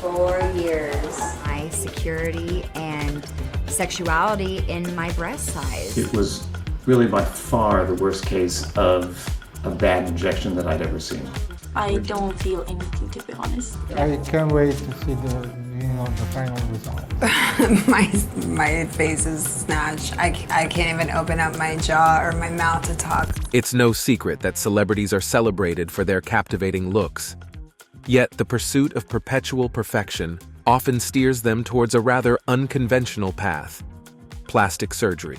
4 years. My security and sexuality in my breast size. It was really by far the worst case of a bad injection that I'd ever seen. I don't feel anything, to be honest. I can't wait to see the final result. my face is snatched. I can't even open up my jaw or my mouth to talk. It's no secret that celebrities are celebrated for their captivating looks. Yet the pursuit of perpetual perfection often steers them towards a rather unconventional path: plastic surgery.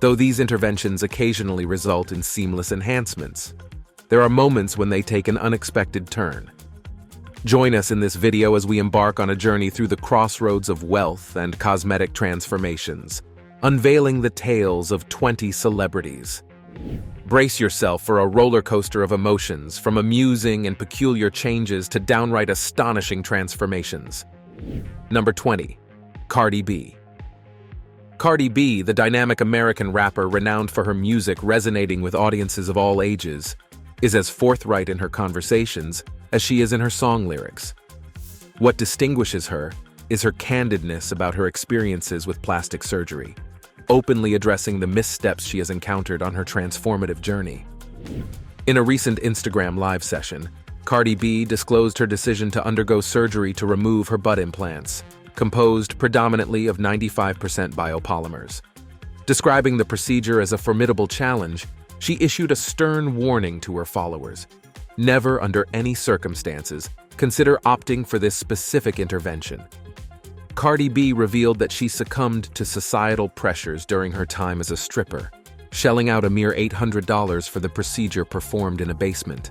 Though these interventions occasionally result in seamless enhancements, there are moments when they take an unexpected turn. Join us in this video as we embark on a journey through the crossroads of wealth and cosmetic transformations, unveiling the tales of 20 celebrities. Brace yourself for a roller coaster of emotions, from amusing and peculiar changes to downright astonishing transformations. Number 20. Cardi B. Cardi B, the dynamic American rapper renowned for her music resonating with audiences of all ages, is as forthright in her conversations as she is in her song lyrics. What distinguishes her is her candidness about her experiences with plastic surgery, openly addressing the missteps she has encountered on her transformative journey. In a recent Instagram live session, Cardi B disclosed her decision to undergo surgery to remove her butt implants, composed predominantly of 95% biopolymers. Describing the procedure as a formidable challenge, she issued a stern warning to her followers: never, under any circumstances, consider opting for this specific intervention. Cardi B revealed that she succumbed to societal pressures during her time as a stripper, shelling out a mere $800 for the procedure performed in a basement.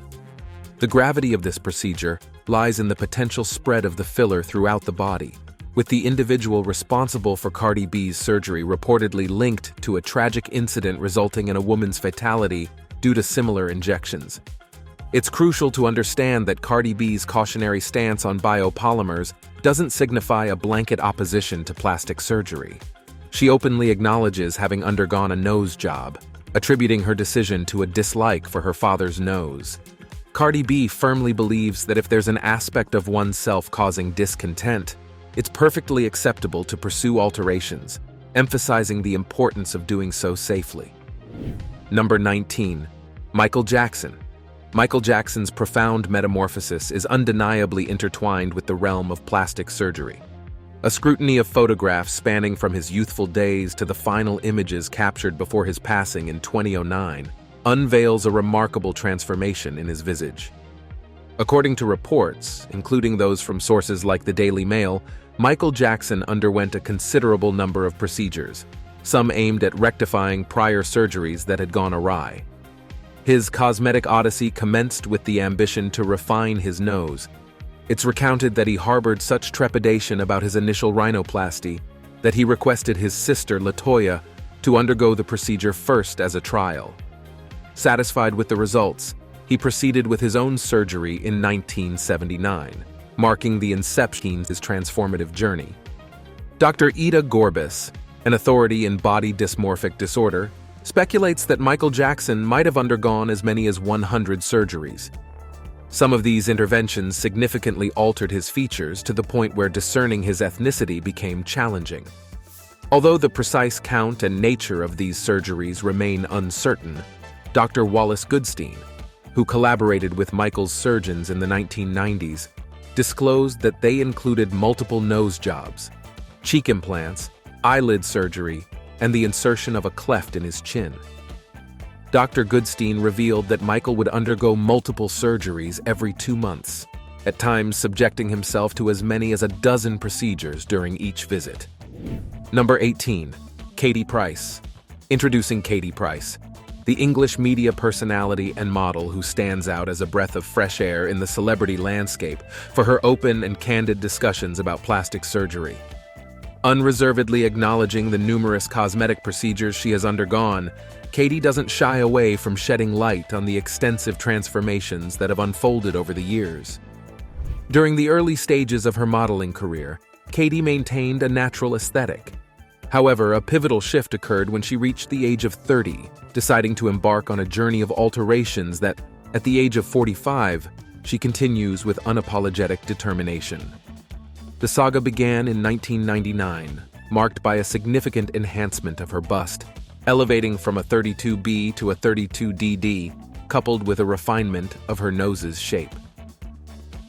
The gravity of this procedure lies in the potential spread of the filler throughout the body, with the individual responsible for Cardi B's surgery reportedly linked to a tragic incident resulting in a woman's fatality due to similar injections. It's crucial to understand that Cardi B's cautionary stance on biopolymers doesn't signify a blanket opposition to plastic surgery. She openly acknowledges having undergone a nose job, attributing her decision to a dislike for her father's nose. Cardi B firmly believes that if there's an aspect of oneself causing discontent, it's perfectly acceptable to pursue alterations, emphasizing the importance of doing so safely. Number 19. Michael Jackson. Michael Jackson's profound metamorphosis is undeniably intertwined with the realm of plastic surgery. A scrutiny of photographs spanning from his youthful days to the final images captured before his passing in 2009 unveils a remarkable transformation in his visage. According to reports, including those from sources like the Daily Mail, Michael Jackson underwent a considerable number of procedures, some aimed at rectifying prior surgeries that had gone awry. His cosmetic odyssey commenced with the ambition to refine his nose. It's recounted that he harbored such trepidation about his initial rhinoplasty that he requested his sister, LaToya, to undergo the procedure first as a trial. Satisfied with the results, he proceeded with his own surgery in 1979, marking the inception of his transformative journey. Dr. Ida Gorbis, an authority in body dysmorphic disorder, speculates that Michael Jackson might have undergone as many as 100 surgeries. Some of these interventions significantly altered his features to the point where discerning his ethnicity became challenging. Although the precise count and nature of these surgeries remain uncertain, Dr. Wallace Goodstein, who collaborated with Michael's surgeons in the 1990s, disclosed that they included multiple nose jobs, cheek implants, eyelid surgery, and the insertion of a cleft in his chin. Dr. Goodstein revealed that Michael would undergo multiple surgeries every 2 months, at times subjecting himself to as many as a dozen procedures during each visit. Number 18. Katie Price. Introducing Katie Price, the English media personality and model who stands out as a breath of fresh air in the celebrity landscape for her open and candid discussions about plastic surgery. Unreservedly acknowledging the numerous cosmetic procedures she has undergone, Katie doesn't shy away from shedding light on the extensive transformations that have unfolded over the years. During the early stages of her modeling career, Katie maintained a natural aesthetic. However, a pivotal shift occurred when she reached the age of 30, deciding to embark on a journey of alterations that, at the age of 45, she continues with unapologetic determination. The saga began in 1999, marked by a significant enhancement of her bust, elevating from a 32B to a 32DD, coupled with a refinement of her nose's shape.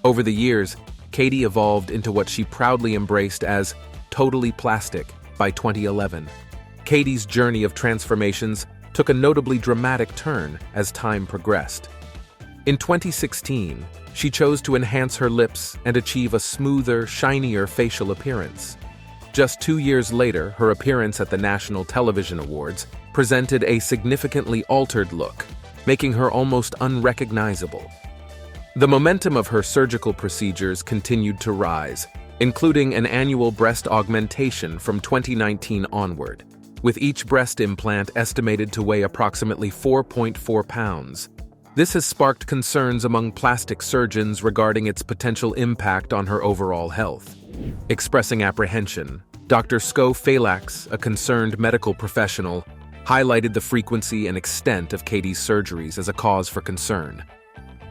Over the years, Katie evolved into what she proudly embraced as totally plastic by 2011. Katie's journey of transformations took a notably dramatic turn as time progressed. In 2016, she chose to enhance her lips and achieve a smoother, shinier facial appearance. Just 2 years later, her appearance at the National Television Awards presented a significantly altered look, making her almost unrecognizable. The momentum of her surgical procedures continued to rise, including an annual breast augmentation from 2019 onward, with each breast implant estimated to weigh approximately 4.4 pounds. This has sparked concerns among plastic surgeons regarding its potential impact on her overall health. Expressing apprehension, Dr. Sko Falax, a concerned medical professional, highlighted the frequency and extent of Katie's surgeries as a cause for concern.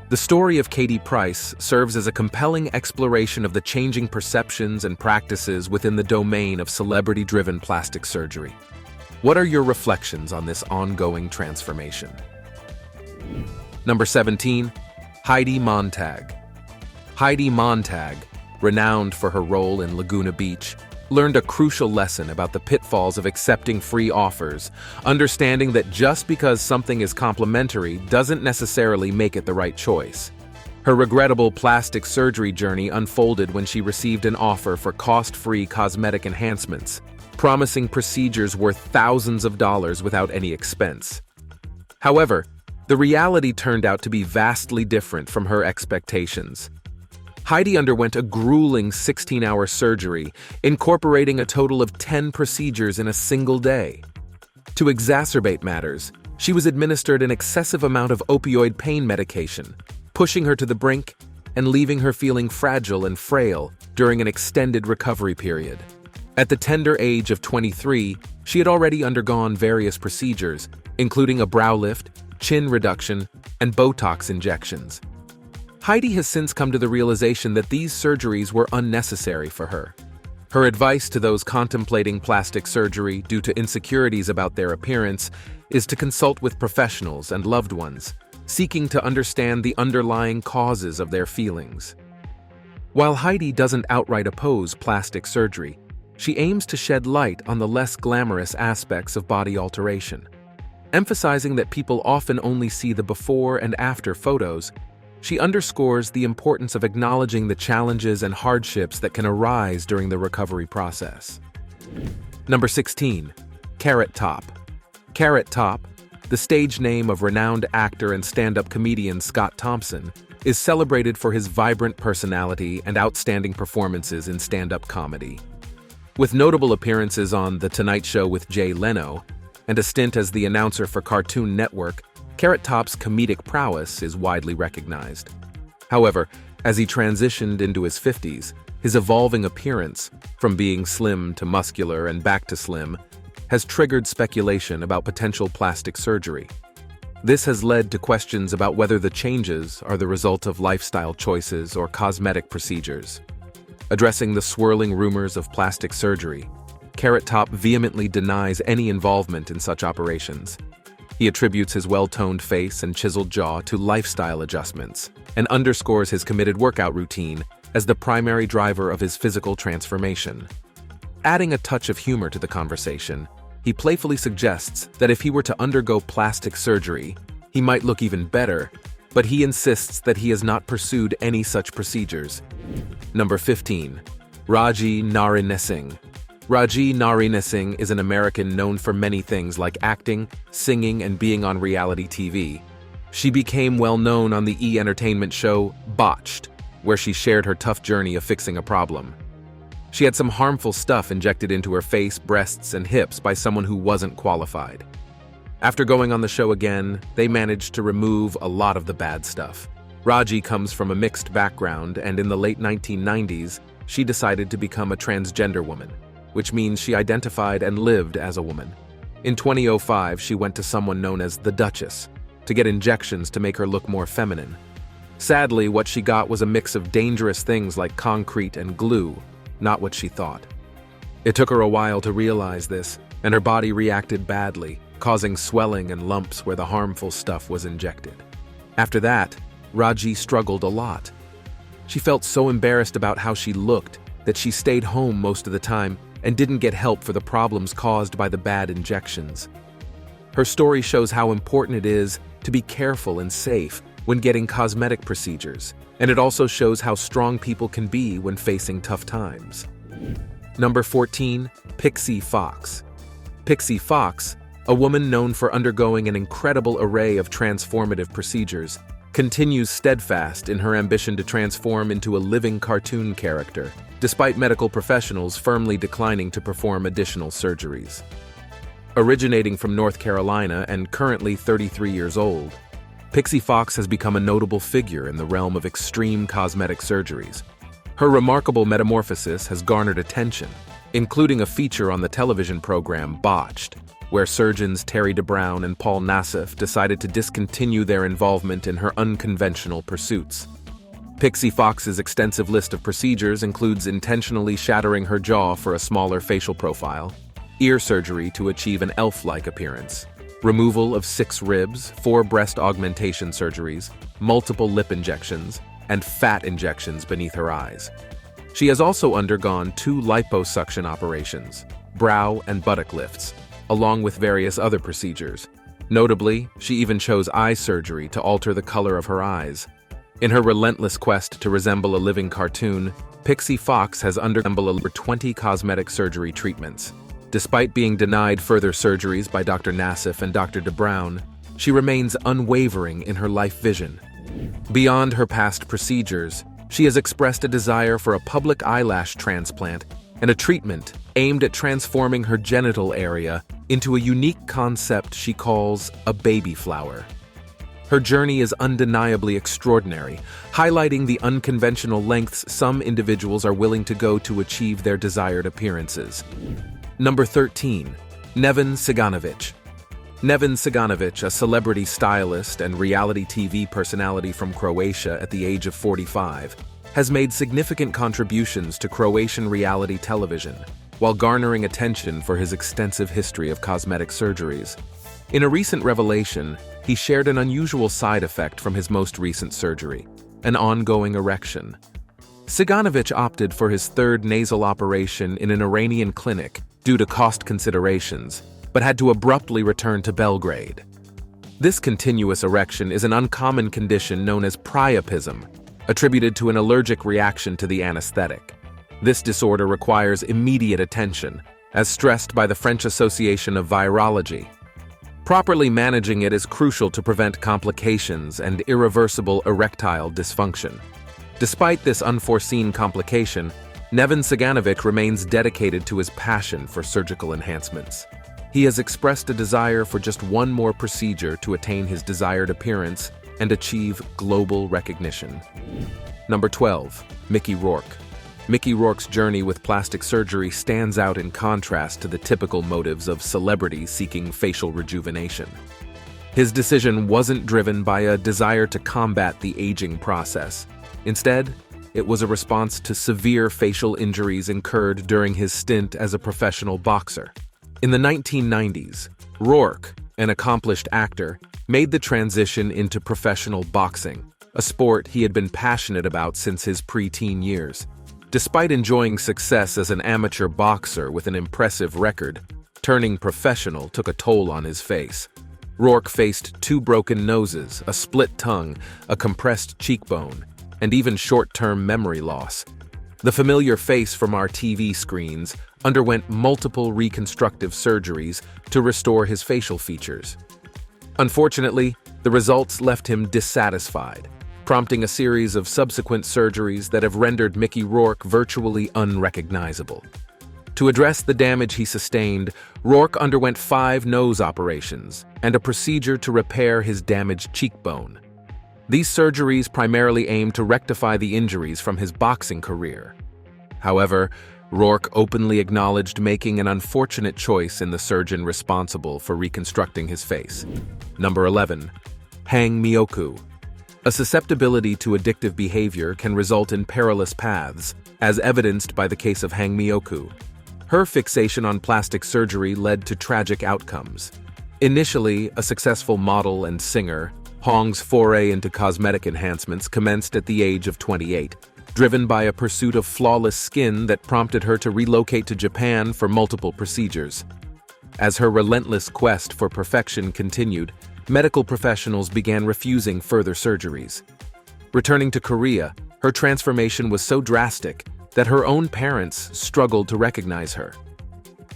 The story of Katie Price serves as a compelling exploration of the changing perceptions and practices within the domain of celebrity-driven plastic surgery. What are your reflections on this ongoing transformation? Number 17, Heidi Montag. Heidi Montag, renowned for her role in Laguna Beach, learned a crucial lesson about the pitfalls of accepting free offers, understanding that just because something is complimentary doesn't necessarily make it the right choice. Her regrettable plastic surgery journey unfolded when she received an offer for cost-free cosmetic enhancements, promising procedures worth thousands of dollars without any expense. However, the reality turned out to be vastly different from her expectations. Heidi underwent a grueling 16-hour surgery, incorporating a total of 10 procedures in a single day. To exacerbate matters, she was administered an excessive amount of opioid pain medication, pushing her to the brink and leaving her feeling fragile and frail during an extended recovery period. At the tender age of 23, she had already undergone various procedures, including a brow lift, chin reduction, and Botox injections. Heidi has since come to the realization that these surgeries were unnecessary for her. Her advice to those contemplating plastic surgery due to insecurities about their appearance is to consult with professionals and loved ones, seeking to understand the underlying causes of their feelings. While Heidi doesn't outright oppose plastic surgery, she aims to shed light on the less glamorous aspects of body alteration. Emphasizing that people often only see the before and after photos, she underscores the importance of acknowledging the challenges and hardships that can arise during the recovery process. Number 16, Carrot Top. Carrot Top, the stage name of renowned actor and stand-up comedian Scott Thompson, is celebrated for his vibrant personality and outstanding performances in stand-up comedy. With notable appearances on The Tonight Show with Jay Leno and a stint as the announcer for Cartoon Network, Carrot Top's comedic prowess is widely recognized. However, as he transitioned into his 50s, his evolving appearance, from being slim to muscular and back to slim, has triggered speculation about potential plastic surgery. This has led to questions about whether the changes are the result of lifestyle choices or cosmetic procedures. Addressing the swirling rumors of plastic surgery, Carrot Top vehemently denies any involvement in such operations. He attributes his well-toned face and chiseled jaw to lifestyle adjustments and underscores his committed workout routine as the primary driver of his physical transformation. Adding a touch of humor to the conversation, he playfully suggests that if he were to undergo plastic surgery, he might look even better, but he insists that he has not pursued any such procedures. Number 15, Raji Naidoosingh. Raji Naidoosingh is an American known for many things like acting, singing, and being on reality TV. She became well known on the E! Entertainment show Botched, where she shared her tough journey of fixing a problem. She had some harmful stuff injected into her face, breasts, and hips by someone who wasn't qualified. After going on the show again, they managed to remove a lot of the bad stuff. Raji comes from a mixed background, and in the late 1990s, she decided to become a transgender woman, which means she identified and lived as a woman. In 2005, she went to someone known as the Duchess to get injections to make her look more feminine. Sadly, what she got was a mix of dangerous things like concrete and glue, not what she thought. It took her a while to realize this, and her body reacted badly, causing swelling and lumps where the harmful stuff was injected. After that, Raji struggled a lot. She felt so embarrassed about how she looked that she stayed home most of the time and didn't get help for the problems caused by the bad injections. Her story shows how important it is to be careful and safe when getting cosmetic procedures, and it also shows how strong people can be when facing tough times. Number 14, Pixie Fox. Pixie Fox, a woman known for undergoing an incredible array of transformative procedures, continues steadfast in her ambition to transform into a living cartoon character, despite medical professionals firmly declining to perform additional surgeries. Originating from North Carolina and currently 33 years old, Pixie Fox has become a notable figure in the realm of extreme cosmetic surgeries. Her remarkable metamorphosis has garnered attention, including a feature on the television program Botched, where surgeons Terry DeBrown and Paul Nassif decided to discontinue their involvement in her unconventional pursuits. Pixie Fox's extensive list of procedures includes intentionally shattering her jaw for a smaller facial profile, ear surgery to achieve an elf-like appearance, removal of 6 ribs, 4 breast augmentation surgeries, multiple lip injections, and fat injections beneath her eyes. She has also undergone 2 liposuction operations, brow and buttock lifts, along with various other procedures. Notably, she even chose eye surgery to alter the color of her eyes. In her relentless quest to resemble a living cartoon, Pixie Fox has undergone over 20 cosmetic surgery treatments. Despite being denied further surgeries by Dr. Nassif and Dr. DeBrown, she remains unwavering in her life vision. Beyond her past procedures, she has expressed a desire for a public eyelash transplant and a treatment aimed at transforming her genital area into a unique concept she calls a baby flower. Her journey is undeniably extraordinary, highlighting the unconventional lengths some individuals are willing to go to achieve their desired appearances. Number 13, Nevan Sanovich. Nevan Sanovich, a celebrity stylist and reality TV personality from Croatia at the age of 45, has made significant contributions to Croatian reality television, while garnering attention for his extensive history of cosmetic surgeries. In a recent revelation, he shared an unusual side effect from his most recent surgery, an ongoing erection. Sanovich opted for his 3rd nasal operation in an Iranian clinic due to cost considerations, but had to abruptly return to Belgrade. This continuous erection is an uncommon condition known as priapism, attributed to an allergic reaction to the anesthetic. This disorder requires immediate attention, as stressed by the French Association of Virology. Properly managing it is crucial to prevent complications and irreversible erectile dysfunction. Despite this unforeseen complication, Nevan Sanovich remains dedicated to his passion for surgical enhancements. He has expressed a desire for just one more procedure to attain his desired appearance and achieve global recognition. Number 12, Mickey Rourke. Mickey Rourke's journey with plastic surgery stands out in contrast to the typical motives of celebrities seeking facial rejuvenation. His decision wasn't driven by a desire to combat the aging process. Instead, it was a response to severe facial injuries incurred during his stint as a professional boxer. In the 1990s, Rourke, an accomplished actor, made the transition into professional boxing, a sport he had been passionate about since his preteen years. Despite enjoying success as an amateur boxer with an impressive record, turning professional took a toll on his face. Rourke faced 2 broken noses, a split tongue, a compressed cheekbone, and even short-term memory loss. The familiar face from our TV screens underwent multiple reconstructive surgeries to restore his facial features. Unfortunately, the results left him dissatisfied, prompting a series of subsequent surgeries that have rendered Mickey Rourke virtually unrecognizable. To address the damage he sustained, Rourke underwent 5 nose operations and a procedure to repair his damaged cheekbone. These surgeries primarily aimed to rectify the injuries from his boxing career. However, Rourke openly acknowledged making an unfortunate choice in the surgeon responsible for reconstructing his face. Number 11. Hang Mioku. A susceptibility to addictive behavior can result in perilous paths, as evidenced by the case of Mioku. Her fixation on plastic surgery led to tragic outcomes. Initially a successful model and singer, Hong's foray into cosmetic enhancements commenced at the age of 28, driven by a pursuit of flawless skin that prompted her to relocate to Japan for multiple procedures. As her relentless quest for perfection continued, medical professionals began refusing further surgeries. Returning to Korea, her transformation was so drastic that her own parents struggled to recognize her.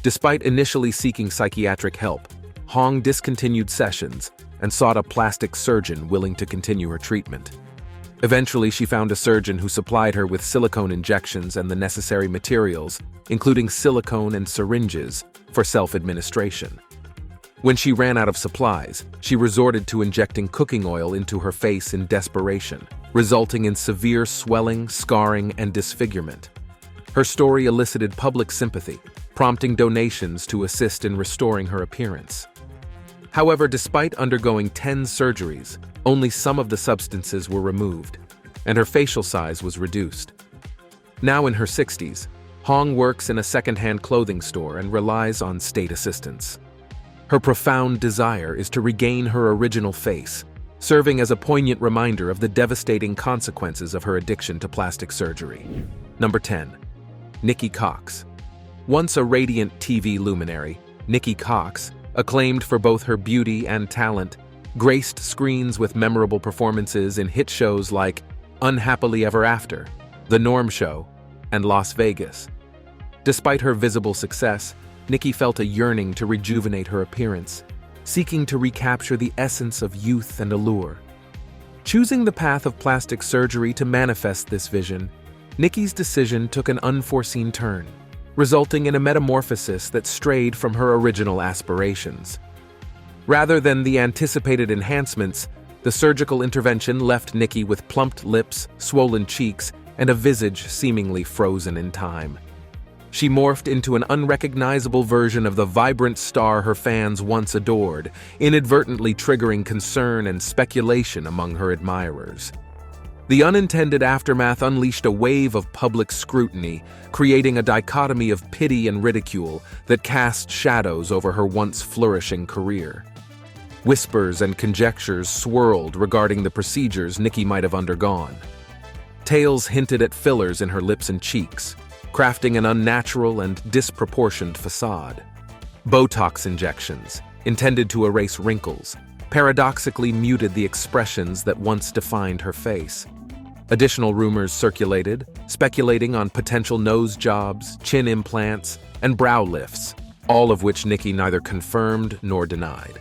Despite initially seeking psychiatric help, Hong discontinued sessions and sought a plastic surgeon willing to continue her treatment. Eventually, she found a surgeon who supplied her with silicone injections and the necessary materials, including silicone and syringes, for self-administration. When she ran out of supplies, she resorted to injecting cooking oil into her face in desperation, resulting in severe swelling, scarring, and disfigurement. Her story elicited public sympathy, prompting donations to assist in restoring her appearance. However, despite undergoing 10 surgeries, only some of the substances were removed, and her facial size was reduced. Now in her 60s, Hong works in a second-hand clothing store and relies on state assistance. Her profound desire is to regain her original face, serving as a poignant reminder of the devastating consequences of her addiction to plastic surgery. Number 10. Nikki Cox. Once a radiant TV luminary, Nikki Cox, acclaimed for both her beauty and talent, graced screens with memorable performances in hit shows like Unhappily Ever After, The Norm Show, and Las Vegas. Despite her visible success, Nikki felt a yearning to rejuvenate her appearance, seeking to recapture the essence of youth and allure. Choosing the path of plastic surgery to manifest this vision, Nikki's decision took an unforeseen turn, resulting in a metamorphosis that strayed from her original aspirations. Rather than the anticipated enhancements, the surgical intervention left Nikki with plumped lips, swollen cheeks, and a visage seemingly frozen in time. She morphed into an unrecognizable version of the vibrant star her fans once adored, inadvertently triggering concern and speculation among her admirers. The unintended aftermath unleashed a wave of public scrutiny, creating a dichotomy of pity and ridicule that cast shadows over her once flourishing career. Whispers and conjectures swirled regarding the procedures Nikki might have undergone. Tales hinted at fillers in her lips and cheeks, crafting an unnatural and disproportioned facade. Botox injections, intended to erase wrinkles, paradoxically muted the expressions that once defined her face. Additional rumors circulated, speculating on potential nose jobs, chin implants, and brow lifts, all of which Nikki neither confirmed nor denied.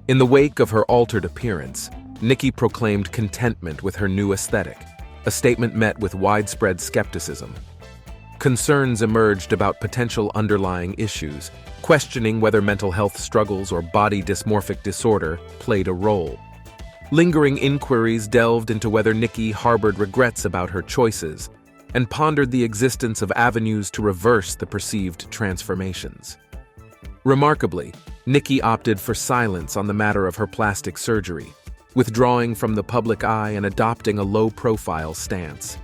In the wake of her altered appearance, Nikki proclaimed contentment with her new aesthetic, a statement met with widespread skepticism. Concerns emerged about potential underlying issues, questioning whether mental health struggles or body dysmorphic disorder played a role. Lingering inquiries delved into whether Nikki harbored regrets about her choices and pondered the existence of avenues to reverse the perceived transformations. Remarkably, Nikki opted for silence on the matter of her plastic surgery, withdrawing from the public eye and adopting a low-profile stance.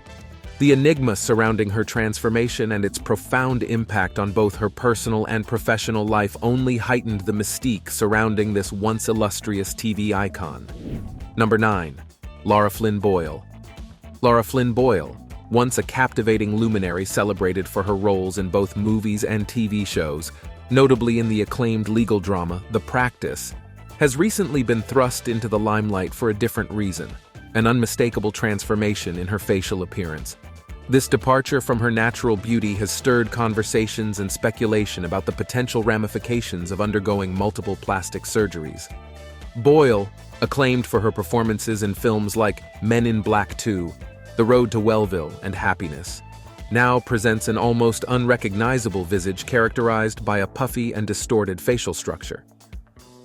The enigma surrounding her transformation and its profound impact on both her personal and professional life only heightened the mystique surrounding this once illustrious TV icon. Number 9. Lara Flynn Boyle. Lara Flynn Boyle, once a captivating luminary celebrated for her roles in both movies and TV shows, notably in the acclaimed legal drama The Practice, has recently been thrust into the limelight for a different reason: an unmistakable transformation in her facial appearance. This departure from her natural beauty has stirred conversations and speculation about the potential ramifications of undergoing multiple plastic surgeries. Boyle, acclaimed for her performances in films like Men in Black 2, The Road to Wellville, and Happiness, now presents an almost unrecognizable visage characterized by a puffy and distorted facial structure.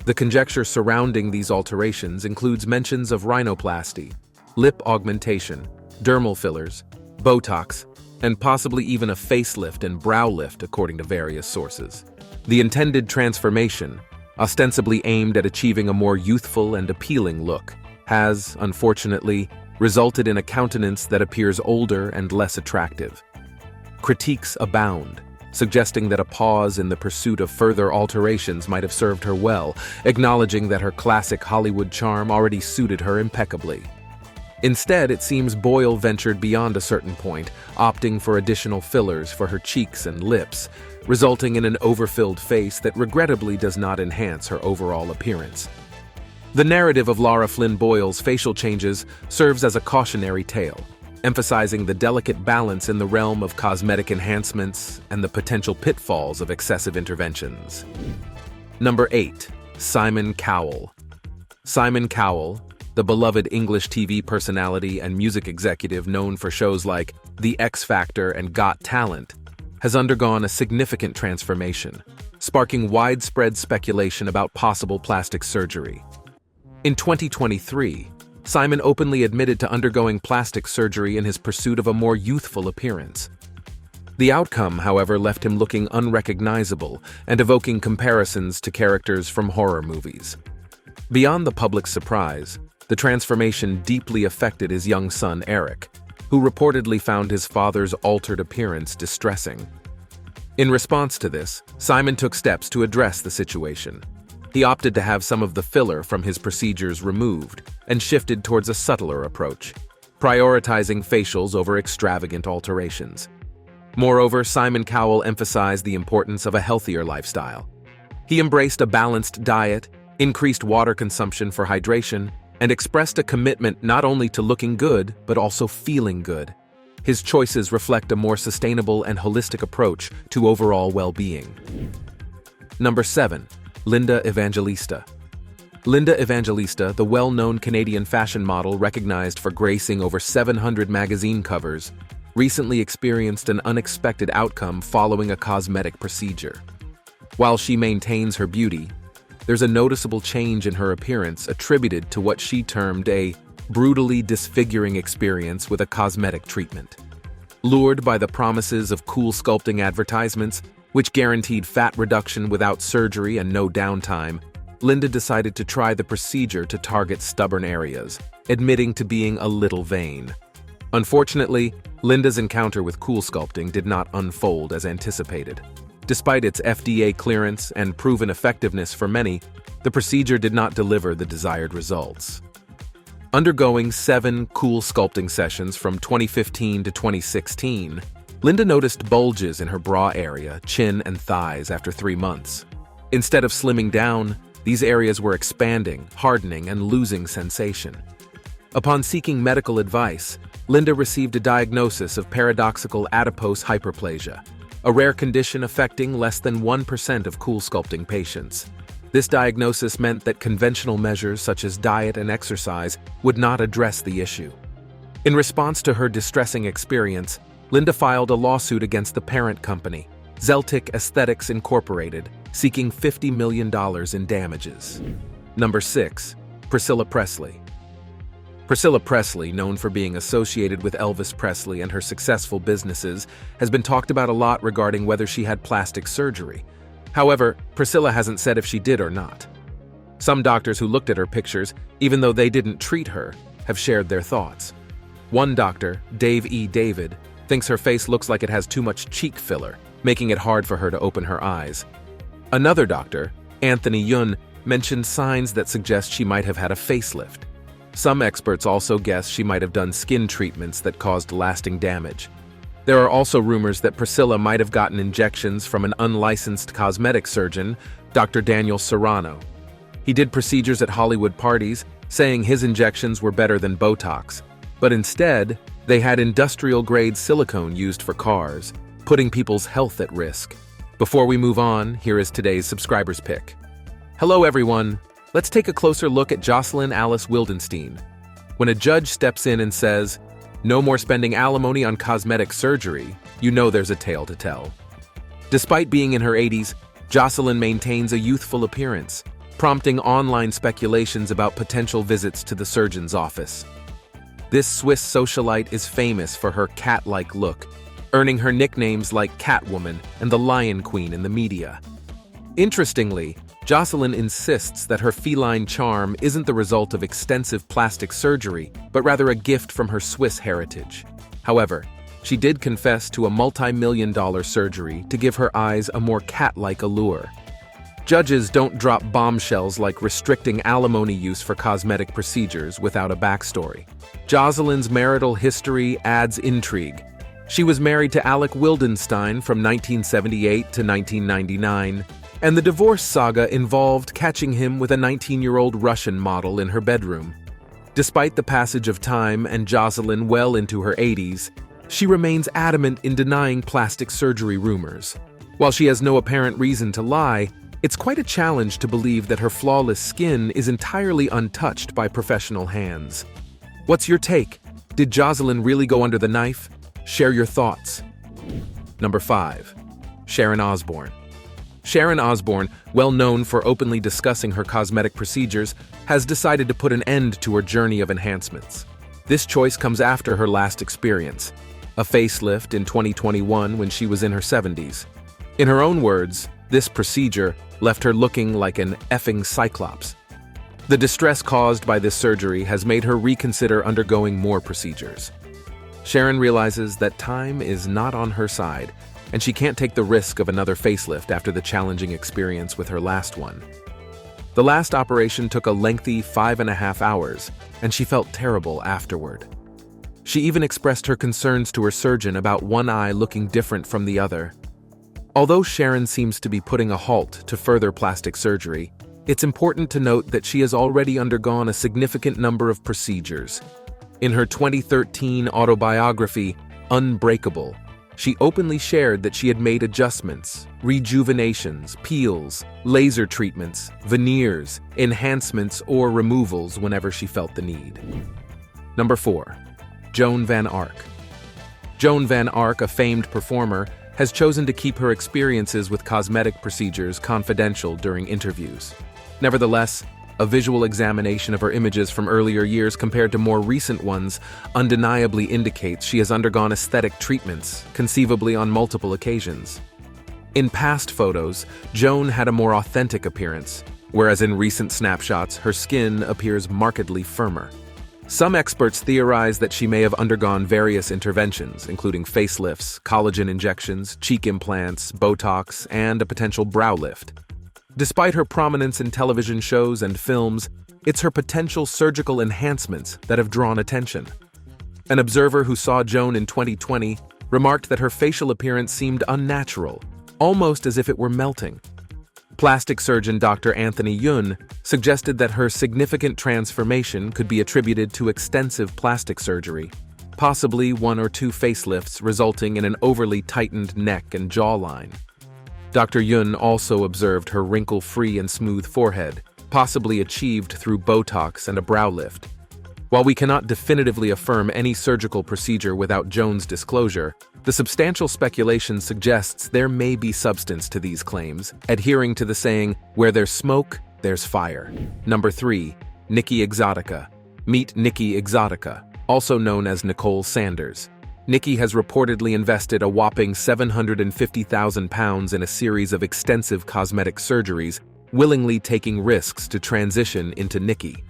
The conjecture surrounding these alterations includes mentions of rhinoplasty, lip augmentation, dermal fillers, Botox, and possibly even a facelift and brow lift, according to various sources. The intended transformation, ostensibly aimed at achieving a more youthful and appealing look, has, unfortunately, resulted in a countenance that appears older and less attractive. Critiques abound, suggesting that a pause in the pursuit of further alterations might have served her well, acknowledging that her classic Hollywood charm already suited her impeccably. Instead, it seems Boyle ventured beyond a certain point, opting for additional fillers for her cheeks and lips, resulting in an overfilled face that regrettably does not enhance her overall appearance. The narrative of Lara Flynn Boyle's facial changes serves as a cautionary tale, emphasizing the delicate balance in the realm of cosmetic enhancements and the potential pitfalls of excessive interventions. Number 8. Simon Cowell. Simon Cowell, the beloved English TV personality and music executive known for shows like The X Factor and Got Talent, has undergone a significant transformation, sparking widespread speculation about possible plastic surgery. In 2023, Simon openly admitted to undergoing plastic surgery in his pursuit of a more youthful appearance. The outcome, however, left him looking unrecognizable and evoking comparisons to characters from horror movies. Beyond the public's surprise, the transformation deeply affected his young son, Eric, who reportedly found his father's altered appearance distressing. In response to this, Simon took steps to address the situation. He opted to have some of the filler from his procedures removed and shifted towards a subtler approach, prioritizing facials over extravagant alterations. Moreover, Simon Cowell emphasized the importance of a healthier lifestyle. He embraced a balanced diet, increased water consumption for hydration, and expressed a commitment not only to looking good, but also feeling good. His choices reflect a more sustainable and holistic approach to overall well-being. Number 7. Linda Evangelista. Linda Evangelista, the well-known Canadian fashion model recognized for gracing over 700 magazine covers, recently experienced an unexpected outcome following a cosmetic procedure. While she maintains her beauty, there's a noticeable change in her appearance attributed to what she termed a brutally disfiguring experience with a cosmetic treatment. Lured by the promises of cool sculpting advertisements, which guaranteed fat reduction without surgery and no downtime, Linda decided to try the procedure to target stubborn areas, admitting to being a little vain. Unfortunately, Linda's encounter with cool sculpting did not unfold as anticipated. Despite its FDA clearance and proven effectiveness for many, the procedure did not deliver the desired results. Undergoing 7 cool sculpting sessions from 2015 to 2016, Linda noticed bulges in her bra area, chin, and thighs after 3 months. Instead of slimming down, these areas were expanding, hardening, and losing sensation. Upon seeking medical advice, Linda received a diagnosis of paradoxical adipose hyperplasia, a rare condition affecting less than 1% of cool sculpting patients. This diagnosis meant that conventional measures such as diet and exercise would not address the issue. In response to her distressing experience, Linda filed a lawsuit against the parent company, Zeltic Aesthetics Incorporated, seeking $50 million in damages. Number 6. Priscilla Presley. Priscilla Presley, known for being associated with Elvis Presley and her successful businesses, has been talked about a lot regarding whether she had plastic surgery. However, Priscilla hasn't said if she did or not. Some doctors who looked at her pictures, even though they didn't treat her, have shared their thoughts. One doctor, Dave E. David, thinks her face looks like it has too much cheek filler, making it hard for her to open her eyes. Another doctor, Anthony Yun, mentioned signs that suggest she might have had a facelift. Some experts also guess she might have done skin treatments that caused lasting damage. There are also rumors that Priscilla might have gotten injections from an unlicensed cosmetic surgeon, Dr. Daniel Serrano. He did procedures at Hollywood parties, saying his injections were better than Botox, but instead, they had industrial-grade silicone used for cars, putting people's health at risk. Before we move on, here is today's subscriber's pick. Hello everyone, let's take a closer look at Jocelyn Alice Wildenstein. When a judge steps in and says, "No more spending alimony on cosmetic surgery," you know there's a tale to tell. Despite being in her 80s, Jocelyn maintains a youthful appearance, prompting online speculations about potential visits to the surgeon's office. This Swiss socialite is famous for her cat-like look, earning her nicknames like Catwoman and the Lion Queen in the media. Interestingly, Jocelyn insists that her feline charm isn't the result of extensive plastic surgery, but rather a gift from her Swiss heritage. However, she did confess to a multi-million-dollar surgery to give her eyes a more cat-like allure. Judges don't drop bombshells like restricting alimony use for cosmetic procedures without a backstory. Jocelyn's marital history adds intrigue. She was married to Alec Wildenstein from 1978 to 1999, and the divorce saga involved catching him with a 19-year-old Russian model in her bedroom. Despite the passage of time and Jocelyn well into her 80s, she remains adamant in denying plastic surgery rumors. While she has no apparent reason to lie, it's quite a challenge to believe that her flawless skin is entirely untouched by professional hands. What's your take? Did Jocelyn really go under the knife? Share your thoughts. Number 5. Sharon Osborne. Sharon Osborne, well known for openly discussing her cosmetic procedures, has decided to put an end to her journey of enhancements. This choice comes after her last experience, a facelift in 2021 when she was in her 70s. In her own words, this procedure left her looking like an effing cyclops. The distress caused by this surgery has made her reconsider undergoing more procedures. Sharon realizes that time is not on her side, and she can't take the risk of another facelift after the challenging experience with her last one. The last operation took a lengthy 5.5 hours, and she felt terrible afterward. She even expressed her concerns to her surgeon about one eye looking different from the other. Although Sharon seems to be putting a halt to further plastic surgery, it's important to note that she has already undergone a significant number of procedures. In her 2013 autobiography, Unbreakable, she openly shared that she had made adjustments, rejuvenations, peels, laser treatments, veneers, enhancements, or removals whenever she felt the need. Number 4. Joan Van Arc. Joan Van Arc, a famed performer, has chosen to keep her experiences with cosmetic procedures confidential during interviews. Nevertheless, a visual examination of her images from earlier years compared to more recent ones undeniably indicates she has undergone aesthetic treatments, conceivably on multiple occasions. In past photos, Joan had a more authentic appearance, whereas in recent snapshots, her skin appears markedly firmer. Some experts theorize that she may have undergone various interventions, including facelifts, collagen injections, cheek implants, Botox, and a potential brow lift. Despite her prominence in television shows and films, it's her potential surgical enhancements that have drawn attention. An observer who saw Joan in 2020 remarked that her facial appearance seemed unnatural, almost as if it were melting. Plastic surgeon Dr. Anthony Yun suggested that her significant transformation could be attributed to extensive plastic surgery, possibly 1 or 2 facelifts resulting in an overly tightened neck and jawline. Dr. Yun also observed her wrinkle-free and smooth forehead, possibly achieved through Botox and a brow lift. While we cannot definitively affirm any surgical procedure without Joan's disclosure, the substantial speculation suggests there may be substance to these claims, adhering to the saying, "Where there's smoke, there's fire." Number 3. Nikki Exotica. Meet Nikki Exotica, also known as Nicole Sanders. Nikki has reportedly invested a whopping £750,000 in a series of extensive cosmetic surgeries, willingly taking risks to transition into Nikki.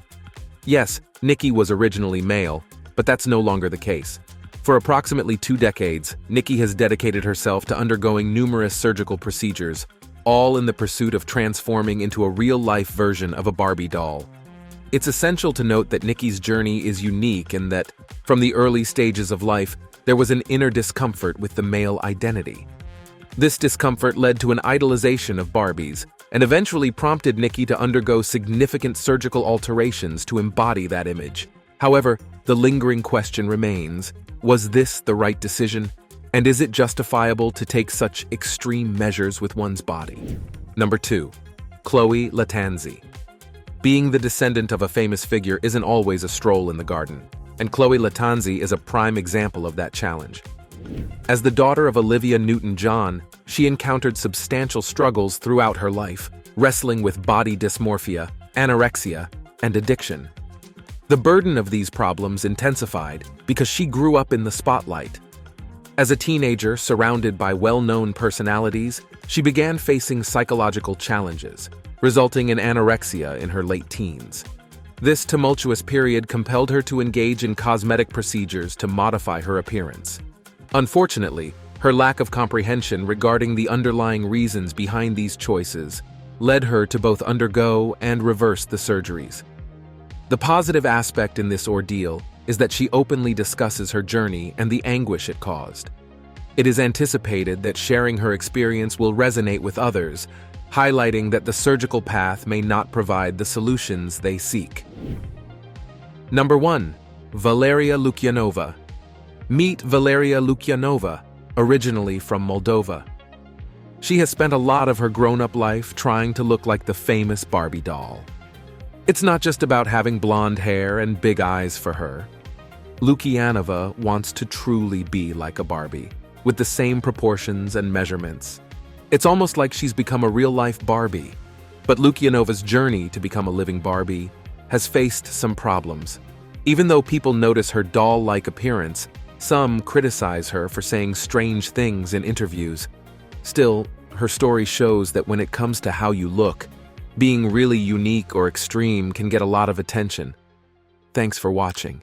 Yes, Nikki was originally male, but that's no longer the case. For approximately 2 decades, Nikki has dedicated herself to undergoing numerous surgical procedures, all in the pursuit of transforming into a real-life version of a Barbie doll. It's essential to note that Nikki's journey is unique in that, from the early stages of life, there was an inner discomfort with the male identity. This discomfort led to an idolization of Barbies, and eventually prompted Nikki to undergo significant surgical alterations to embody that image. However, the lingering question remains, was this the right decision? And is it justifiable to take such extreme measures with one's body? Number 2. Khloe Latanzi. Being the descendant of a famous figure isn't always a stroll in the garden, and Khloe Latanzi is a prime example of that challenge. As the daughter of Olivia Newton-John, she encountered substantial struggles throughout her life, wrestling with body dysmorphia, anorexia, and addiction. The burden of these problems intensified because she grew up in the spotlight. As a teenager surrounded by well-known personalities, she began facing psychological challenges, resulting in anorexia in her late teens. This tumultuous period compelled her to engage in cosmetic procedures to modify her appearance. Unfortunately, her lack of comprehension regarding the underlying reasons behind these choices led her to both undergo and reverse the surgeries. The positive aspect in this ordeal is that she openly discusses her journey and the anguish it caused. It is anticipated that sharing her experience will resonate with others, highlighting that the surgical path may not provide the solutions they seek. Number 1. Valeria Lukanova. Meet Valeria Lukanova, originally from Moldova. She has spent a lot of her grown-up life trying to look like the famous Barbie doll. It's not just about having blonde hair and big eyes for her. Lukanova wants to truly be like a Barbie, with the same proportions and measurements. It's almost like she's become a real-life Barbie. But Lukanova's journey to become a living Barbie has faced some problems. Even though people notice her doll-like appearance, some criticize her for saying strange things in interviews. Still, her story shows that when it comes to how you look, being really unique or extreme can get a lot of attention. Thanks for watching.